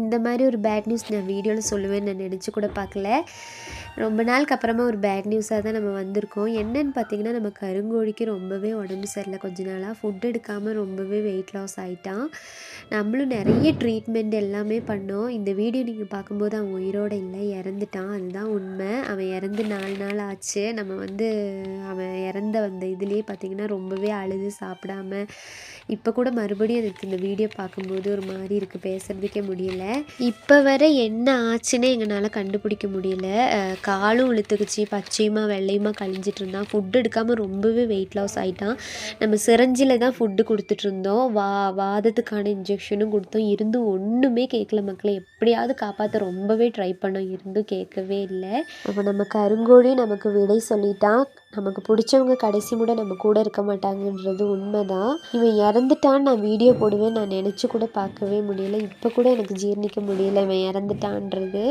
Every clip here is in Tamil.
இந்த மாதிரி ஒரு பேட் நியூஸ் நான் வீடியோவில் சொல்லுவேன்னு நான் நினச்சி கூட பார்க்கல. ரொம்ப நாளுக்கு அப்புறமா ஒரு பேட் நியூஸாக தான் நம்ம வந்திருக்கோம். என்னன்னு பார்த்தீங்கன்னா, நம்ம கருங்கோழிக்கு ரொம்பவே உடம்பு சரியில்லை. கொஞ்ச நாளாக ஃபுட் எடுக்காமல் ரொம்பவே வெயிட் லாஸ் ஆகிட்டான். நம்மளும் நிறைய ட்ரீட்மெண்ட் எல்லாமே பண்ணோம். இந்த வீடியோ நீங்கள் பார்க்கும்போது அவன் உயிரோடு இல்லை, இறந்துட்டான். அதுதான் உண்மை. அவன் இறந்து 4 நாள் ஆச்சு. நம்ம அவன் இறந்த வந்த இதுலேயே பார்த்திங்கன்னா ரொம்பவே அழுது சாப்பிடாம இப்போ கூட மறுபடியும் எனக்கு இந்த வீடியோ பார்க்கும்போது ஒரு மாதிரி இருக்குது, பேசுகிறதுக்கே முடியல. இப்போ வரை என்ன ஆச்சுன்னே எங்களால் கண்டுபிடிக்க முடியல. காலும் இழுத்துக்குச்சு, பச்சையுமா வெள்ளையுமா கழிஞ்சிட்டு இருந்தான். ஃபுட் எடுக்காமல் ரொம்பவே வெயிட் லாஸ் ஆகிட்டான். நம்ம சிரஞ்சில் தான் ஃபுட்டு கொடுத்துட்ருந்தோம். வாதத்துக்கான இன்ஜெக்ஷனும் கொடுத்தோம். இருந்தும் ஒன்றுமே கேட்கல மக்களை. எப்படியாவது காப்பாற்ற ரொம்பவே ட்ரை பண்ணோம், இருந்தும் கேட்கவே இல்லை. அப்போ நம்ம கருங்கோழி நமக்கு விடை சொல்லிட்டான். நமக்கு பிடிச்சவங்க கடைசி முறை நம்ம கூட இருக்க மாட்டாங்கன்றது உண்மைதான். இவன் இறந்துட்டான்னு நான் வீடியோ போடுவேன் நான் நினச்சி கூட பார்க்கவே முடியல. இப்போ கூட எனக்கு ஜீர்ணிக்க முடியல இவன் இறந்துட்டான்றது.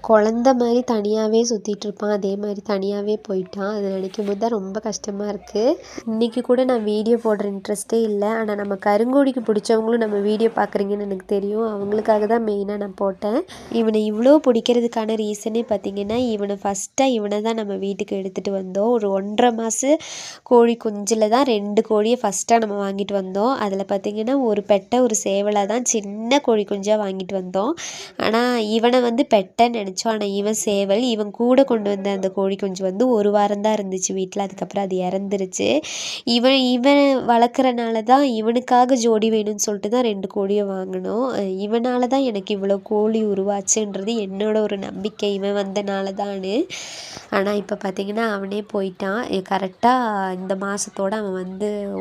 குழந்த மாதிரி தனியாகவே சுற்றிட்டு இருப்பான், அதே மாதிரி தனியாகவே போயிட்டான். அதை நினைக்கும் போது தான் ரொம்ப கஷ்டமாக இருக்குது. இன்றைக்கி கூட நான் வீடியோ போடுற இன்ட்ரெஸ்ட்டே இல்லை. ஆனால் நம்ம கருங்கோழிக்கு பிடிச்சவங்களும் நம்ம வீடியோ பார்க்குறீங்கன்னு எனக்கு தெரியும். அவங்களுக்காக தான் மெயினாக நான் போட்டேன். இவனை இவ்வளோ பிடிக்கிறதுக்கான ரீசனே பார்த்திங்கன்னா, இவனை தான் நம்ம வீட்டுக்கு எடுத்துகிட்டு வந்தோம். ஒரு 1.5 மாத கோழி குஞ்சில் தான் 2 கோழியை ஃபஸ்ட்டாக நம்ம வாங்கிட்டு வந்தோம். அதில் பார்த்திங்கன்னா ஒரு பெட்டை ஒரு சேவலாக தான் சின்ன கோழி குஞ்சாக வாங்கிட்டு வந்தோம். ஆனால் இவனை பெட்டைன்னு நினச்சோம். ஆனால் இவன் சேவல். இவன் கூட கொண்டு வந்த அந்த கோழி குஞ்சு 1 வாரம் தான் இருந்துச்சு வீட்டில். அதுக்கப்புறம் அது இறந்துருச்சு. இவன் வளர்க்குறனால தான் இவனுக்காக ஜோடி வேணும்னு சொல்லிட்டு தான் 2 கோழியை வாங்கினோம். இவனால தான் எனக்கு இவ்வளோ கோழி உருவாச்சுன்றது என்னோட ஒரு நம்பிக்கை, இவன் வந்தனால தான். ஆனால் இப்போ பார்த்திங்கன்னா அவனே போயிட்டான். கரெக்டாக இந்த மாதத்தோடு அவன்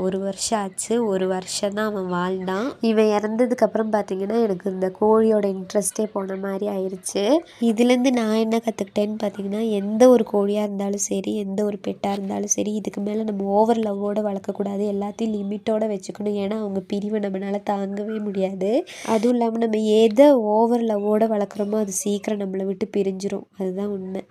1 வருஷம் ஆச்சு. 1 வருஷம் தான் அவன் வாழ்ந்தான். இவன் இறந்ததுக்கப்புறம் பார்த்திங்கன்னா எனக்கு இந்த கோழியோட இன்ட்ரெஸ்ட்டே போன மாதிரி ஆயிடுச்சு. இதுலேருந்து நான் என்ன கற்றுக்கிட்டேன்னு பார்த்திங்கன்னா, எந்த ஒரு கோழியாக இருந்தாலும் சரி, எந்த ஒரு பெட்டாக இருந்தாலும் சரி, இதுக்கு மேலே நம்ம ஓவர் லவ்வோடு வளர்க்கக்கூடாது. எல்லாத்தையும் லிமிட்டோடு வச்சுக்கணும். ஏன்னா அவங்க பிரிவை நம்மளால் தாங்கவே முடியாது. அதுவும் இல்லாமல் நம்ம எதை ஓவர் லவ்வோடு வளர்க்குறோமோ அது சீக்கிரம் நம்மளை விட்டு பிரிஞ்சிரும். அதுதான் உண்மை.